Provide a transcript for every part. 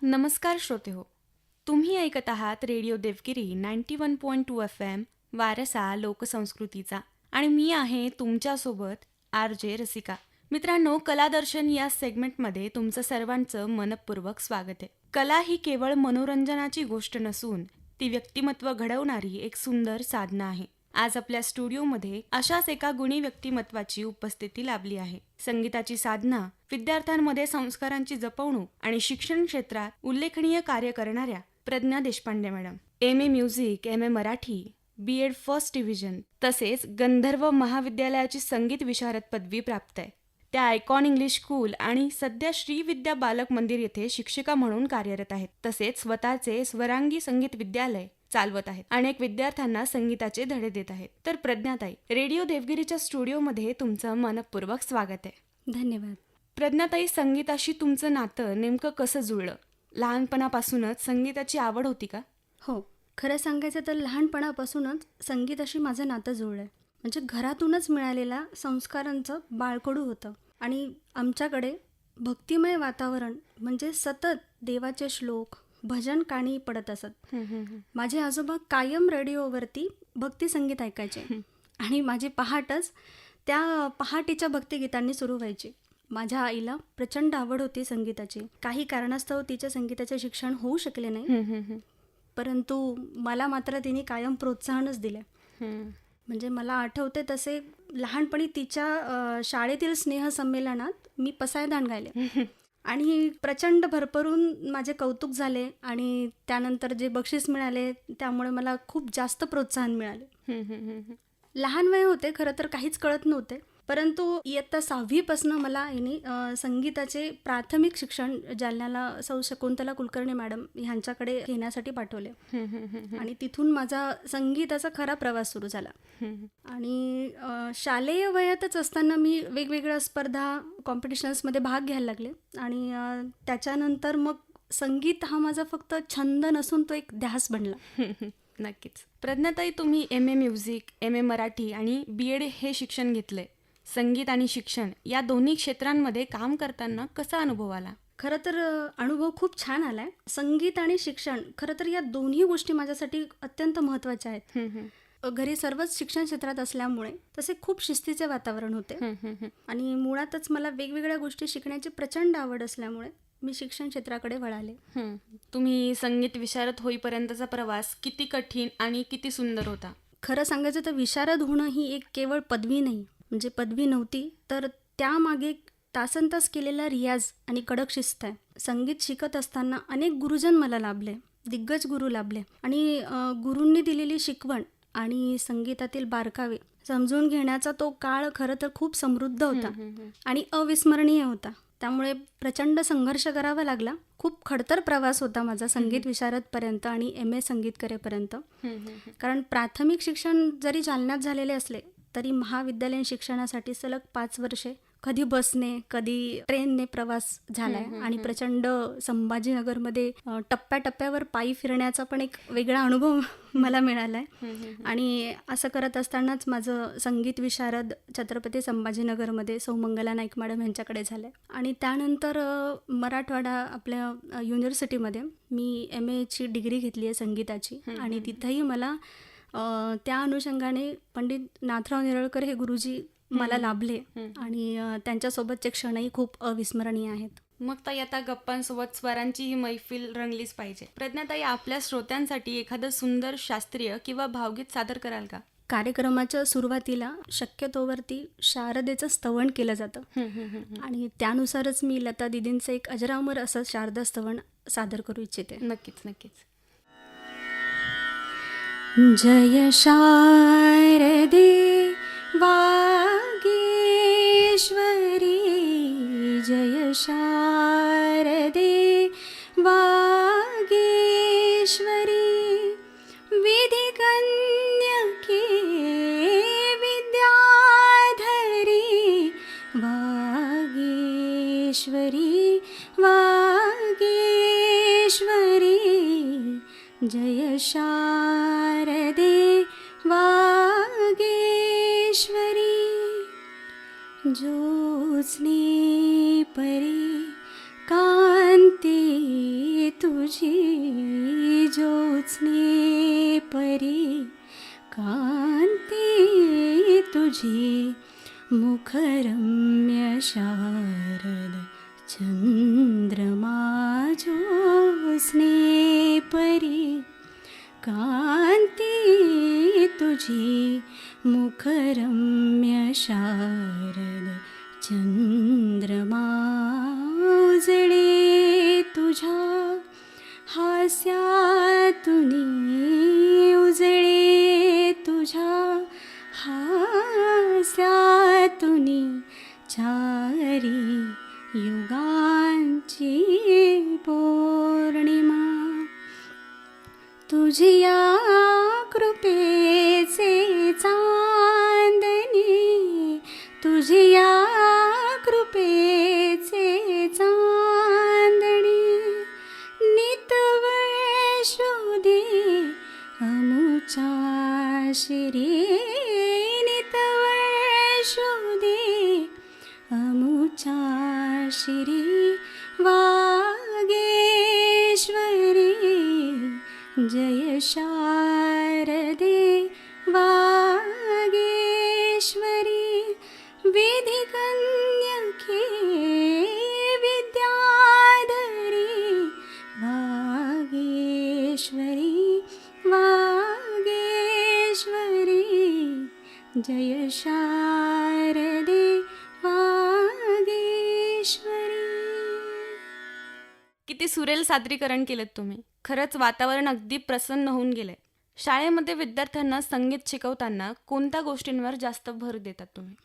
नमस्कार श्रोतेहो, तुम्ही ऐकत आहात रेडिओ देवगिरी 91.2 FM वारसा लोकसंस्कृतीचा आणि मी आहे तुमच्यासोबत RJ रसिका. मित्रांनो, कलादर्शन या सेगमेंटमध्ये तुमचं सर्वांचं मनपूर्वक स्वागत आहे. कला ही केवळ मनोरंजनाची गोष्ट नसून ती व्यक्तिमत्व घडवणारी एक सुंदर साधना आहे. आज आपल्या स्टुडिओमध्ये अशाच एका गुणी व्यक्तिमत्वाची उपस्थिती लाभली आहे. संगीताची साधना, विद्यार्थ्यांमध्ये संस्कारांची जपवणूक आणि शिक्षण क्षेत्रात उल्लेखनीय कार्य करणाऱ्या Pragya Deshpande madam. MA music, MA Marathi, B.Ed first division तसेच गंधर्व महाविद्यालयाची संगीत विशारद पदवी प्राप्त आहे. त्या आयकॉन इंग्लिश स्कूल आणि सध्या श्री विद्या बालक मंदिर येथे शिक्षिका म्हणून कार्यरत आहेत. तसेच स्वतःचे स्वरांगी संगीत विद्यालय चालवत आहेत. अनेक विद्यार्थ्यांना संगीताचे धडे देत आहेत. तर प्रज्ञाताई, रेडिओ देवगिरीच्या स्टुडिओमध्ये तुमचं मनपूर्वक स्वागत आहे. धन्यवाद. प्रज्ञाताई, संगीताशी तुमचं नातं नेमकं कसं जुळलं? लहानपणापासूनच संगीताची आवड होती का? हो, खरं सांगायचं तर लहानपणापासूनच संगीताशी माझं नातं जुळलं आहे. म्हणजे घरातूनच मिळालेल्या संस्कारांचं बाळकडू होतं आणि आमच्याकडे भक्तिमय वातावरण म्हणजे सतत देवाचे श्लोक, भजन काणी पडत असत. माझे आजोबा कायम रेडिओवरती भक्तिसंगीत ऐकायचे आणि माझी पहाटच त्या पहाटेच्या भक्तिगीतांनी सुरू व्हायची. माझ्या आईला प्रचंड आवड होती संगीताची. काही कारणास्तव तिचे संगीताचे शिक्षण होऊ शकले नाही, परंतु मला मात्र तिने कायम प्रोत्साहनच दिले. म्हणजे मला आठवते तसे लहानपणी तिच्या शाळेतील स्नेहसंमेलनात मी पसायदान गायले आणि प्रचंड भरभरून माझे कौतुक झाले आणि त्यानंतर जे बक्षीस मिळाले त्यामुळे मला खूप जास्त प्रोत्साहन मिळाले. लहान वय होते, खरं तर काहीच कळत नव्हते, परंतु इयत्ता 6वीपासून मला संगीताचे प्राथमिक शिक्षण जालन्याला सौ शकुंतला कुलकर्णी मॅडम ह्यांच्याकडे घेण्यासाठी पाठवले आणि तिथून माझा संगीताचा खरा प्रवास सुरू झाला. आणि शालेय वयातच असताना मी वेगवेगळ्या स्पर्धा, कॉम्पिटिशन्समध्ये भाग घ्यायला लागले आणि त्याच्यानंतर मग संगीत हा माझा फक्त छंद नसून तो एक ध्यास बनला. नक्कीच. प्रज्ञाताई, तुम्ही MA म्युझिक, MA मराठी आणि B.Ed हे शिक्षण घेतले. संगीत आणि शिक्षण या दोन्ही क्षेत्रांमध्ये काम करताना कसा अनुभव आला? खरं तर अनुभव खूप छान आला आहे. संगीत आणि शिक्षण खरं तर या दोन्ही गोष्टी माझ्यासाठी अत्यंत महत्त्वाच्या आहेत. घरी सर्वच शिक्षण क्षेत्रात असल्यामुळे तसे खूप शिस्तीचे वातावरण होते आणि मुळातच मला वेगवेगळ्या गोष्टी शिकण्याची प्रचंड आवड असल्यामुळे मी शिक्षण क्षेत्राकडे वळाले. तुम्ही संगीत विशारद होईपर्यंतचा प्रवास किती कठीण आणि किती सुंदर होता? खरं सांगायचं तर विशारद होणं ही एक केवळ पदवी नाही, म्हणजे पदवी नव्हती, तर त्यामागे तासनतास केलेला रियाज आणि कडक शिस्त आहे. संगीत शिकत असताना अनेक गुरुजन मला लाभले, दिग्गज गुरु लाभले आणि गुरूंनी दिलेली शिकवण आणि संगीतातील बारकावे समजून घेण्याचा तो काळ खरं तर खूप समृद्ध होता आणि अविस्मरणीय होता. त्यामुळे प्रचंड संघर्ष करावा लागला. खूप खडतर प्रवास होता माझा संगीत विशारदपर्यंत आणि MA संगीत करेपर्यंत. कारण प्राथमिक शिक्षण जरी जालन्यात झालेले असले तरी महाविद्यालयीन शिक्षणासाठी सलग 5 वर्षे कधी बसने कधी ट्रेनने प्रवास झालाय आणि प्रचंड संभाजीनगरमध्ये टप्प्याटप्प्यावर पायी फिरण्याचा पण एक वेगळा अनुभव मला मिळाला आहे. आणि असं करत असतानाच माझं संगीत विशारद छत्रपती संभाजीनगरमध्ये सौमंगला नाईक मॅडम यांच्याकडे झालं आहे आणि त्यानंतर मराठवाडा आपल्या युनिव्हर्सिटीमध्ये मी MAची डिग्री घेतली आहे संगीताची आणि तिथंही मला त्या अनुषंगाने पंडित नाथराव निरळकर हे गुरुजी मला लाभले आणि त्यांच्यासोबतचे क्षणही खूप अविस्मरणीय आहेत. मग ताई, आता गप्पांसोबत स्वरांची ही मैफिल रंगलीच पाहिजे. प्रज्ञाताई, आपल्या श्रोत्यांसाठी एखादं सुंदर शास्त्रीय किंवा भावगीत सादर कराल का? कार्यक्रमाच्या सुरुवातीला शक्यतोवरती शारदेचं स्तवन केलं जातं आणि त्यानुसारच मी लता दिदींचं एक अजरामर असं शारदा स्तवन सादर करू इच्छिते. नक्कीच नक्कीच. जय शारदे वागेश्वरी, जय शारदे वागेश्वरी, विधिकन्यके विद्याधरी, वागेश्वरी वागेश्वरी, जय शारदे वागेश्वरी. ज्योत्स्ने परी कांती तुझी ज्योत्स्ने परी, कांती तुझी मुखरम्य शारद, चंद्रमा ज्योत्स्ने परी, कांती तुझी मुखरम्य शारद, चंद्रमा उजळे तुझ्या हास्यातुनी, उजळे तुझ्या हास्यातुनी, चारी युगांची पौर्णिमा, तुझिया कृपेचे चांदणे, तुझिया कृपेचे चांदणे, नितवळ शोधे अमुच्या शिरी, नितवळ शोधे अमुच्या शिरी, वागेश्वरी जय शारदे वागेश्वरी, विधिकन्यके विद्याधरी, वागेश्वरी वागेश्वरी जय शारदे वागेश्वरी. किती सुरेल सादरीकरण केलं तुम्ही. खरंच वातावरण अगदी प्रसन्न होऊन गेलंय. शाळेमध्ये विद्यार्थ्यांना संगीत शिकवताना कोणत्या गोष्टींवर जास्त भर देतात तुम्ही?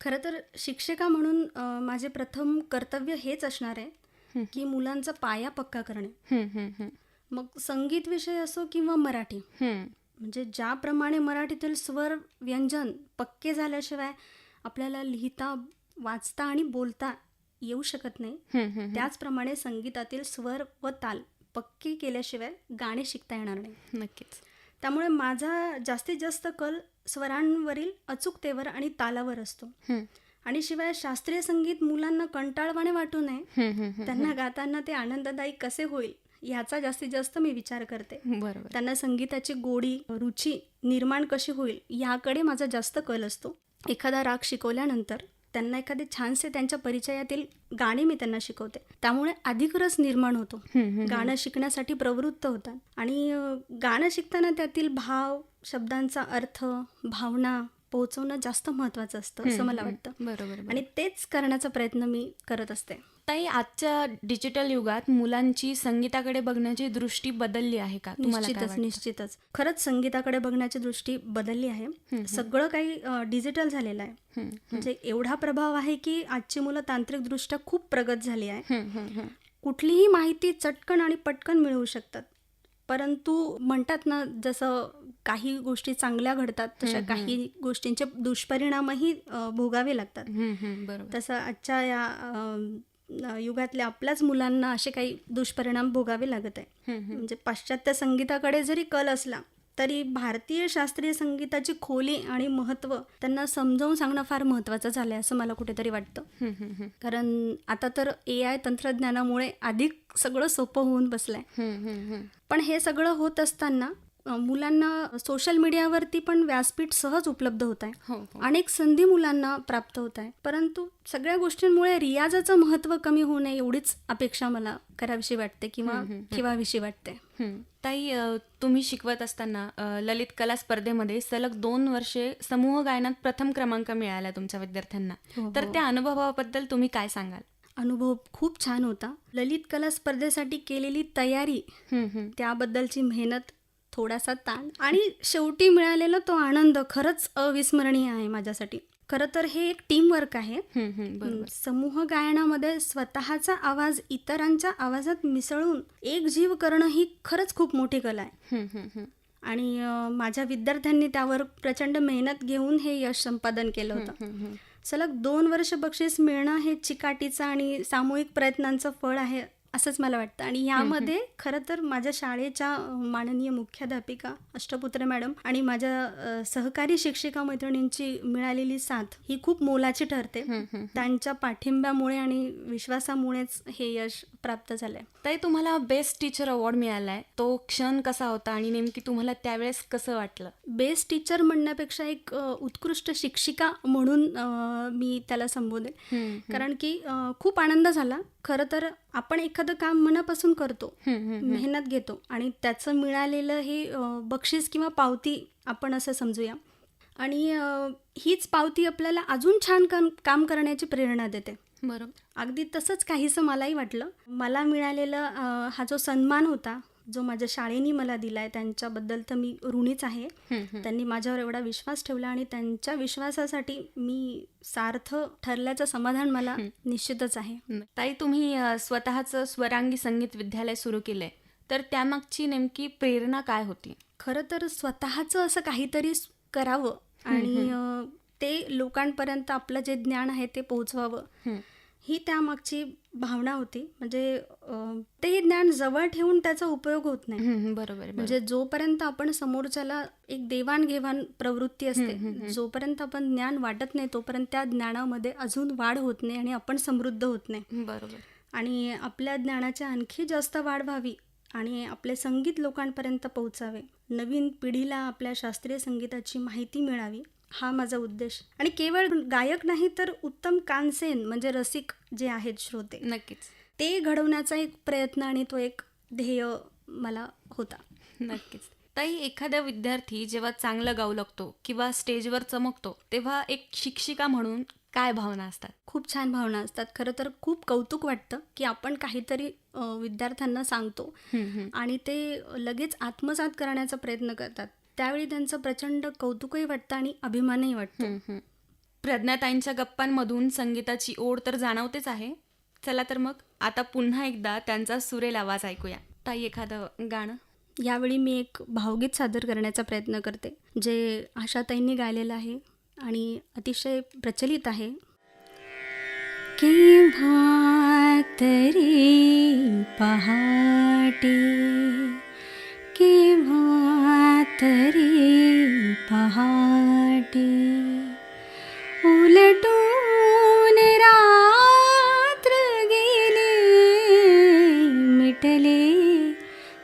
खरं तर शिक्षिका म्हणून माझे प्रथम कर्तव्य हेच असणार आहे की मुलांचा पाया पक्का करणे. हं, हं, हं. मग संगीत विषय असो किंवा मराठी, हं. म्हणजे ज्याप्रमाणे मराठीतील स्वर व्यंजन पक्के झाल्याशिवाय आपल्याला लिहिता, वाचता आणि बोलता येऊ शकत नाही, हं, हं, हं. त्याचप्रमाणे संगीतातील स्वर व ताल पक्के केल्याशिवाय गाणे शिकता येणार नाही. नक्कीच. त्यामुळे माझा जास्तीत जास्त कल स्वरांवरील अचूकतेवर आणि तालावर असतो. हं. आणि शिवाय शास्त्रीय संगीत मुलांना कंटाळवाणे वाटू नये, हं, हं, हं. त्यांना गाताना ते आनंददायी कसे होईल ह्याचा जास्तीत जास्त मी विचार करते. बरोबर. त्यांना संगीताची गोडी, रुची निर्माण कशी होईल याकडे माझा जास्त कल असतो. एखादा राग शिकवल्यानंतर त्यांना एखादे छानसे त्यांच्या परिचयातील गाणे मी त्यांना शिकवते. त्यामुळे अधिक रस निर्माण होतो, हं, हं, हं. गाणं शिकण्यासाठी प्रवृत्त होतात. आणि गाणं शिकताना त्यातील भाव, शब्दांचा अर्थ, भावना पोहोचवणं जास्त महत्त्वाचं असतं असं मला वाटतं. बरोबर. आणि तेच करण्याचा प्रयत्न मी करत असते. ताई, आजच्या डिजिटल युगात मुलांची संगीताकडे बघण्याची दृष्टी बदलली आहे का? तुम्हाला काय वाटतं? निश्चितच खरंच संगीताकडे बघण्याची दृष्टी बदलली आहे. सगळं काही डिजिटल झालेलं आहे. हं, म्हणजे एवढा प्रभाव आहे की आजची मुलं तांत्रिकदृष्ट्या खूप प्रगत झाली आहे. हं, हं, हं. कुठलीही माहिती चटकन आणि पटकन मिळवू शकतात. परंतु म्हणतात ना, जसं काही गोष्टी चांगल्या घडतात तशा काही गोष्टींचे दुष्परिणामही भोगावे लागतात. हं, हं. बरोबर. तसं आजच्या या युगातल्या आपल्याच मुलांना असे काही दुष्परिणाम भोगावे लागत आहे. हं, हं. म्हणजे पाश्चात्य संगीताकडे जरी कल असला तरी भारतीय शास्त्रीय संगीताची खोली आणि महत्त्व त्यांना समजावून सांगणं फार महत्त्वाचं झालं आहे असं मला कुठेतरी वाटतं. हं, हं, हं. कारण आता तर AI तंत्रज्ञानामुळे अधिक सगळं सोपं होऊन बसलं आहे. हं, हं, हं. पण हे सगळं होत असताना मुलांना सोशल मीडियावरती पण व्यासपीठ सहज उपलब्ध होत आहे. हो, हो. अनेक संधी मुलांना प्राप्त होत आहे. परंतु सगळ्या गोष्टींमुळे रियाजाचं महत्त्व कमी होऊ नये एवढीच अपेक्षा मला करावीशी वाटते किंवा ठेवावीशी वाटते. हं. ताई, तुम्ही शिकवत असताना ललित कला स्पर्धेमध्ये सलग 2 वर्षे समूह गायनात प्रथम क्रमांक मिळाला तुमच्या विद्यार्थ्यांना. तर त्या अनुभवाबद्दल तुम्ही काय सांगाल? अनुभव खूप छान होता. ललित कला स्पर्धेसाठी केलेली तयारी, हं, हं. त्याबद्दलची मेहनत, थोडासा ताण आणि शेवटी मिळालेला तो आनंद खरंच अविस्मरणीय आहे माझ्यासाठी. खरं तर हे एक टीमवर्क आहे. हं, हं. बरोबर. समूह गायनामध्ये स्वतःचा आवाज इतरांच्या आवाजात मिसळून एक जीव करणं ही खरंच खूप मोठी कला आहे. हं, हं, हं. आणि माझ्या विद्यार्थ्यांनी त्यावर प्रचंड मेहनत घेऊन हे यश संपादन केलं होतं. हं, हं. सलग 2 वर्ष बक्षीस मिळणं हे चिकाटीचं आणि सामूहिक प्रयत्नांचं फळ आहे असंच मला वाटतं. आणि यामध्ये खरं तर माझ्या शाळेच्या माननीय मुख्याध्यापिका अष्टपुत्र मॅडम आणि माझ्या सहकारी शिक्षिका मैत्रिणींची मिळालेली साथ ही खूप मोलाची ठरते. त्यांच्या पाठिंब्यामुळे आणि विश्वासामुळेच हे यश प्राप्त झालंय. ताई, तुम्हाला बेस्ट टीचर अवॉर्ड मिळालाय, तो क्षण कसा होता आणि नेमकी तुम्हाला त्यावेळेस कसं वाटलं? बेस्ट टीचर म्हणण्यापेक्षा एक उत्कृष्ट शिक्षिका म्हणून मी त्याला संबोधेन. कारण की खूप आनंद झाला. खरं तर आपण एखादं काम मनापासून करतो, मेहनत घेतो आणि त्याचं मिळालेलं हे बक्षीस किंवा पावती आपण असं समजूया. आणि हीच पावती आपल्याला अजून छान काम करण्याची प्रेरणा देते. बरोबर. अगदी तसंच काहीसं मलाही वाटलं. मला मिळालेला हा जो सन्मान होता, जो माझ्या शाळेने मला दिला आहे, त्यांच्याबद्दल तर मी ऋणीच आहे. त्यांनी माझ्यावर एवढा विश्वास ठेवला आणि त्यांच्या विश्वासासाठी मी सार्थ ठरल्याचं समाधान मला निश्चितच आहे. ताई, तुम्ही स्वतःचं स्वरांगी संगीत विद्यालय सुरू केलंय, तर त्यामागची नेमकी प्रेरणा काय होती? खरं तर स्वतःचं असं काहीतरी करावं आणि ते लोकांपर्यंत आपलं जे ज्ञान आहे ते पोहोचवावं, ही त्यामागची भावना होती. म्हणजे ते ज्ञान जवळ ठेवून त्याचा उपयोग होत नाही. बरोबर. म्हणजे जोपर्यंत आपण समोरच्याला एक देवाणघेवाण प्रवृत्ती असते, जोपर्यंत आपण ज्ञान वाटत नाही तोपर्यंत त्या ज्ञानामध्ये अजून वाढ होत नाही आणि आपण समृद्ध होत नाही. बरोबर. आणि आपल्या ज्ञानाची आणखी जास्त वाढ व्हावी आणि आपले संगीत लोकांपर्यंत पोहोचावे, नवीन पिढीला आपल्या शास्त्रीय संगीताची माहिती मिळावी, हा माझा उद्देश. आणि केवळ गायक नाही तर उत्तम कानसेन म्हणजे रसिक जे आहेत श्रोते, नक्कीच. ते घडवण्याचा एक प्रयत्न आणि तो एक ध्येय मला होता. नक्कीच. ताई, एखादा विद्यार्थी जेव्हा चांगलं गाऊ लागतो किंवा स्टेजवर चमकतो, तेव्हा एक शिक्षिका म्हणून काय भावना असतात? खूप छान भावना असतात. खरं तर खूप कौतुक वाटतं की आपण काहीतरी विद्यार्थ्यांना सांगतो आणि ते लगेच आत्मसात करण्याचा प्रयत्न करतात. त्यावेळी त्यांचं प्रचंड कौतुकही वाटतं आणि अभिमानही वाटतो. प्रज्ञाताईंच्या गप्पांमधून संगीताची ओढ तर जाणवतेच आहे. चला तर मग आता पुन्हा एकदा त्यांचा सुरेल आवाज ऐकूया. ताई, एखादं गाणं? यावेळी मी एक भावगीत सादर करण्याचा प्रयत्न करते, जे आशाताईंनी गायलेलं आहे आणि अतिशय प्रचलित आहे. केव्हा तरी पहाटे, केव्हा तरी पहाटे, उलटून रात्र गेले, मिटले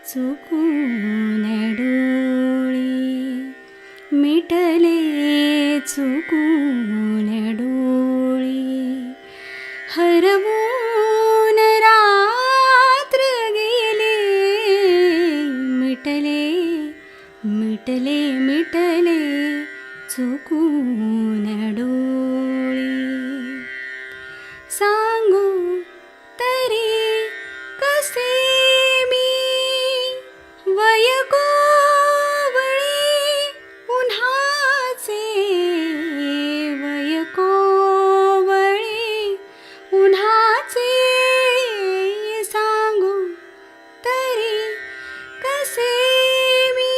चुकून डोळे, मिटले चुकून डोळे, हरवून रात्र गेले, मिटले मिटले मिटले चुकून डोळे. सांगू तरी कसे मी वय कोवळे उन्हाचे, वय कोवळे उन्हाचे, सांगू तरी कसे मी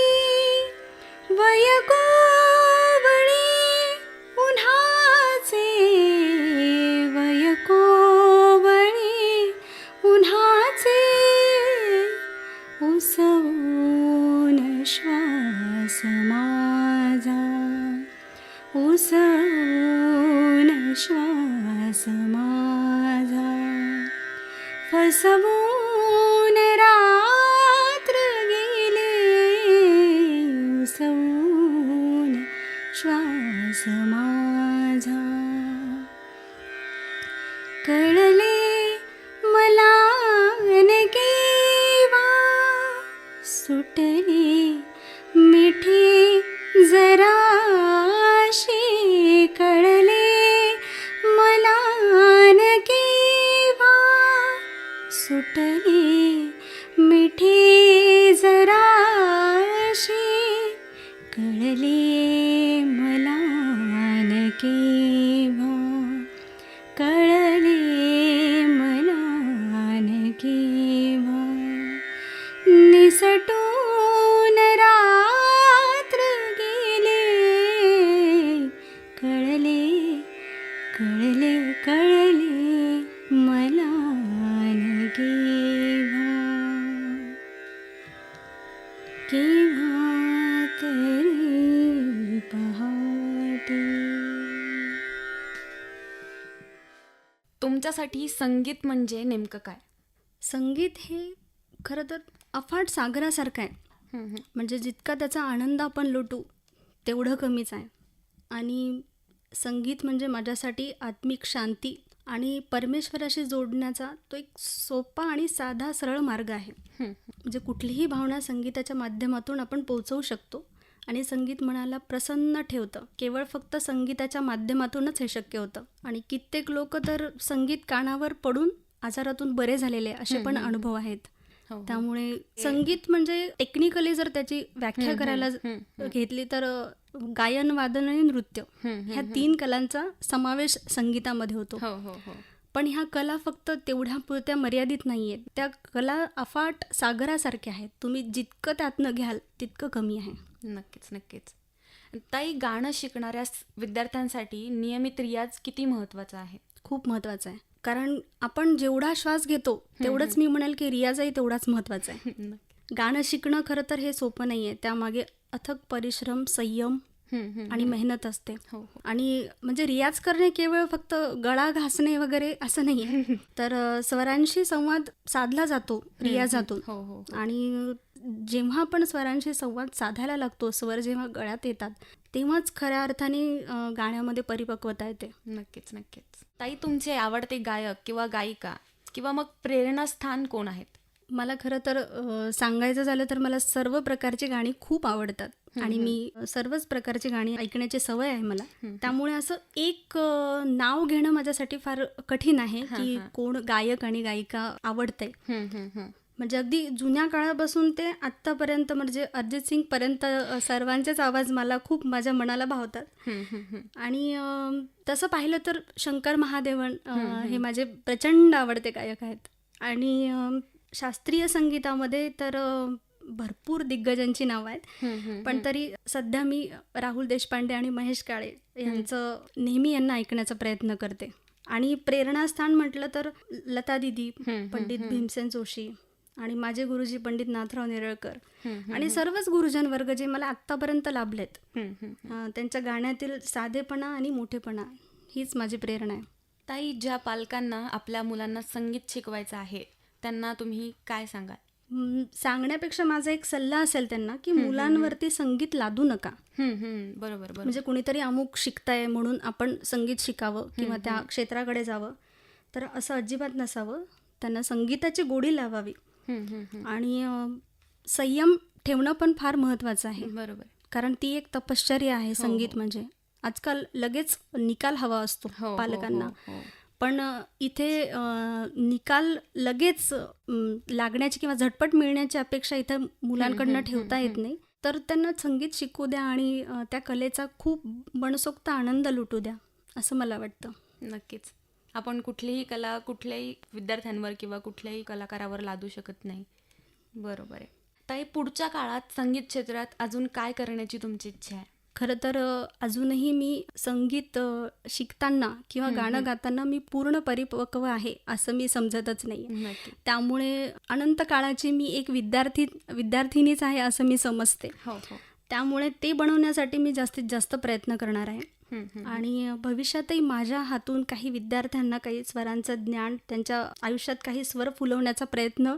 वय कोवळे उन्हाचे, वय कोवळे उन्हाचे, उसवून श्वास माझा, उसवून श्वास माझा, फसवून रात्र गेले, उसवून श्वास माझा. कळले मला न केव्हा, सुटले मिठी जराशी, कळले मला न केव्हा, सुटले मिठी जराशी, कळले मला न केव्हा, कळले मला न केव्हा, निसटून रात्र गेले, केव्हा तरी पहाटे. तुमच्यासाठी संगीत म्हणजे नेमकं काय? संगीत हे खरं तर अफाट सागरासारखं आहे. हं, हं. म्हणजे जितका त्याचा आनंद आपण लुटू तेवढं कमीच आहे. आणि संगीत म्हणजे माझ्यासाठी आत्मिक शांती आणि परमेश्वराशी जोडण्याचा तो एक सोपा आणि साधा सरळ मार्ग आहे. हं, म्हणजे कुठलीही भावना संगीताच्या माध्यमातून आपण पोहोचवू शकतो. आणि संगीत मनाला प्रसन्न ठेवतं. केवळ फक्त संगीताच्या माध्यमातूनच हे शक्य होतं. आणि कित्येक लोक तर संगीत कानावर पडून आजारातून बरे झालेले असे पण अनुभव आहेत. हो, हो. त्यामुळे संगीत म्हणजे टेक्निकली जर त्याची व्याख्या करायला घेतली तर गायन, वादन आणि नृत्य ह्या 3 कलांचा समावेश संगीतामध्ये होतो. हो, हो, हो. पण ह्या कला फक्त तेवढ्या पुरत्या मर्यादित नाही आहेत. त्या कला अफाट सागरासारख्या आहेत. तुम्ही जितकं त्यातनं घ्याल तितकं कमी आहे. नक्कीच, नक्कीच. ताई, गाणं शिकणाऱ्या विद्यार्थ्यांसाठी नियमित रियाज किती महत्त्वाचा आहे? खूप महत्त्वाचं आहे. कारण आपण जेवढा श्वास घेतो तेवढंच मी म्हणेल की रियाजही तेवढाच महत्त्वाचा आहे. नक्की. गाणं शिकणं खरं तर हे सोपं नाही आहे. त्यामागे अथक परिश्रम, संयम आणि मेहनत असते. हो, हो. आणि म्हणजे रियाज करणे केवळ फक्त गळा घासणे वगैरे असं नाही आहे. तर स्वरांशी संवाद साधला जातो रियाजातून. हो, हो. आणि जेव्हा आपण स्वरांशी संवाद साधायला लागतो, स्वर जेव्हा गळ्यात येतात तेव्हाच खऱ्या अर्थाने गाण्यामध्ये परिपक्वता येते. नक्कीच, नक्कीच. ताई, तुमचे आवडते गायक किंवा गायिका किंवा मग प्रेरणास्थान कोण आहेत? मला खरं तर सांगायचं झालं तर मला सर्व प्रकारची गाणी खूप आवडतात. आणि मी सर्वच प्रकारची गाणी ऐकण्याची सवय आहे मला. त्यामुळे असं एक नाव घेणं माझ्यासाठी फार कठीण आहे की कोण गायक आणि गायिका आवडते. म्हणजे अगदी जुन्या काळापासून ते आत्तापर्यंत म्हणजे अरिजित सिंग पर्यंत सर्वांचेच आवाज मला खूप माझ्या मनाला भावतात. आणि तसं पाहिलं तर शंकर महादेवन हे माझे प्रचंड आवडते गायक आहेत. आणि शास्त्रीय संगीतामध्ये तर भरपूर दिग्गजांची नावं आहेत. पण तरी सध्या मी राहुल देशपांडे आणि महेश काळे यांचं नेहमी यांना ऐकण्याचा प्रयत्न करते. आणि प्रेरणास्थान म्हटलं तर लता दीदी, पंडित भीमसेन जोशी आणि माझे गुरुजी पंडित नाथराव नेरळकर आणि सर्वच गुरुजन वर्ग जे मला आत्तापर्यंत लाभलेत. त्यांच्या गाण्यातील साधेपणा आणि मोठेपणा हीच माझी प्रेरणा आहे. ताई, ज्या पालकांना आपल्या मुलांना संगीत शिकवायचं आहे त्यांना तुम्ही काय सांगाल? सांगण्यापेक्षा माझा एक सल्ला असेल त्यांना की मुलांवरती संगीत लादू नका. बरोबर. म्हणजे कुणीतरी अमुक शिकताय म्हणून आपण संगीत शिकावं किंवा त्या क्षेत्राकडे जावं, तर असं अजिबात नसावं. त्यांना संगीताची गोडी लावावी. आणि संयम ठेवणं पण फार महत्त्वाचं आहे. बरोबर. कारण ती एक तपश्चर्या आहे संगीत म्हणजे. आजकाल लगेच निकाल हवा असतो पालकांना. पण इथे निकाल लगेच लागण्याची किंवा झटपट मिळण्याची अपेक्षा इथं मुलांकडनं ठेवता येत नाही. तर त्यांना संगीत शिकू द्या आणि त्या कलेचा खूप मनसोक्त आनंद लुटू द्या असं मला वाटतं. नक्कीच. आपण कुठलीही कला कुठल्याही विद्यार्थ्यांवर किंवा कुठल्याही कलाकारावर लादू शकत नाही. बरोबर आहे. ताई, पुढच्या काळात संगीत क्षेत्रात अजून काय करण्याची तुमची इच्छा आहे? खरं तर अजूनही मी संगीत शिकताना किंवा गाणं गाताना मी पूर्ण परिपक्व आहे असं मी समजतच नाही. नक्की. त्यामुळे अनंत काळाची मी एक विद्यार्थिनीच आहे असं मी समजते. हो, हो. त्यामुळे ते बनवण्यासाठी मी जास्तीत जास्त प्रयत्न करणार आहे. आणि भविष्यातही माझ्या हातून काही विद्यार्थ्यांना काही स्वरांचं ज्ञान, त्यांच्या आयुष्यात काही स्वर फुलवण्याचा प्रयत्न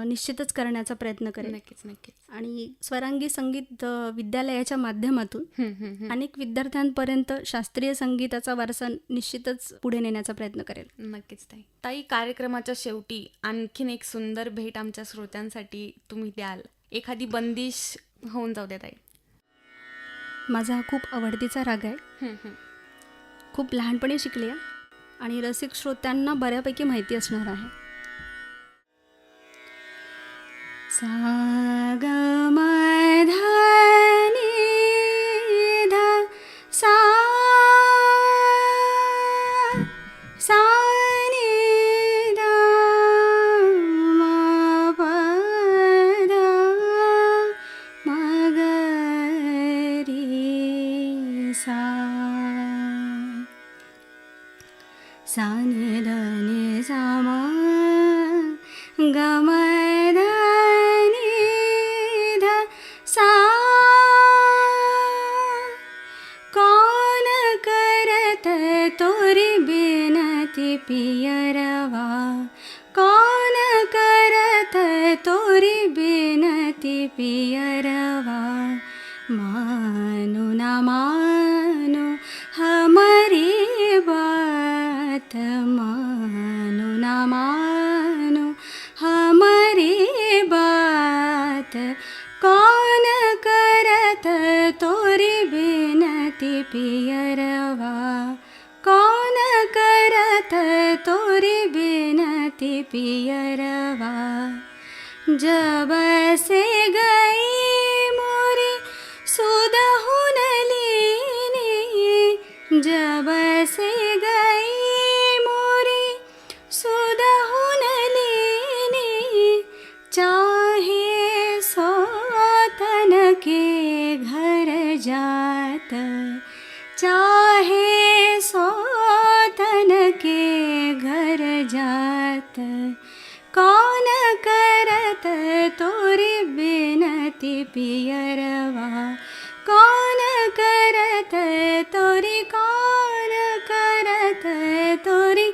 निश्चितच करण्याचा प्रयत्न करेन. नक्कीच, नक्कीच. आणि स्वरांगी संगीत विद्यालयाच्या माध्यमातून अनेक विद्यार्थ्यांपर्यंत शास्त्रीय संगीताचा वारसा निश्चितच पुढे नेण्याचा प्रयत्न करेल. नक्कीच ताई. ताई, कार्यक्रमाच्या शेवटी आणखीन एक सुंदर भेट आमच्या श्रोत्यांसाठी तुम्ही द्याल? एखादी बंदिश होऊन जाऊ द्या ताई. माझा हा खूप आवडतीचा राग आहे. खूप लहानपणी शिकले आहे आणि रसिक श्रोत्यांना बऱ्यापैकी माहिती असणार आहे. सा ग म ध नि ध सा सा नि ध म प ध म ग री सा सा नि ध नि सा म ग म ध नि बिनती पियरवा मानो ना मानो हमारी बात मानो ना मानो हमारी बात कौन करत तोरी बिनती पियरवा कौन करत तोरी बिनती पियरवा जब से गई मोरी सुदहुन लीनी जब से गई मोरी सुदहुन लीनी चाहे सौतन के घर जात चाहे सौतन के घर जात कौन करत तोरी बिनती पियरवा कौन करत तोरी कौन करत तोरी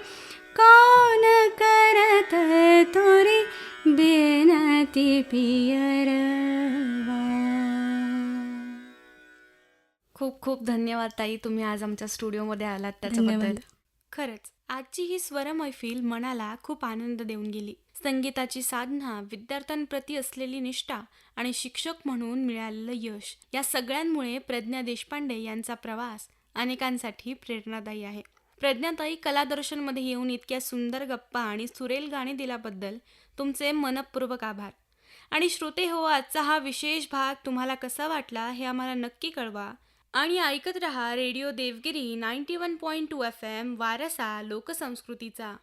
कौन करत तोरी बिनती पियरवा. खूप खूप धन्यवाद ताई, तुम्ही आज आमच्या स्टुडिओमध्ये आलात त्याच्याबद्दल. धन्यवाद. खरंच आजची ही स्वर मैफिल मनाला खूप आनंद देऊन गेली. संगीताची साधना, विद्यार्थ्यांप्रती असलेली निष्ठा आणि शिक्षक म्हणून मिळालेलं यश या सगळ्यांमुळे प्रज्ञा देशपांडे यांचा प्रवास अनेकांसाठी प्रेरणादायी आहे. प्रज्ञाताई, कलादर्शनमध्ये येऊन इतक्या सुंदर गप्पा आणि सुरेल गाणी दिल्याबद्दल तुमचे मनःपूर्वक आभार. आणि श्रोते हो, आजचा हा विशेष भाग तुम्हाला कसा वाटला हे आम्हाला नक्की कळवा. आणि ऐकत रहा रेडिओ देवगिरी 91.2 FM वारसा लोकसंस्कृतीचा.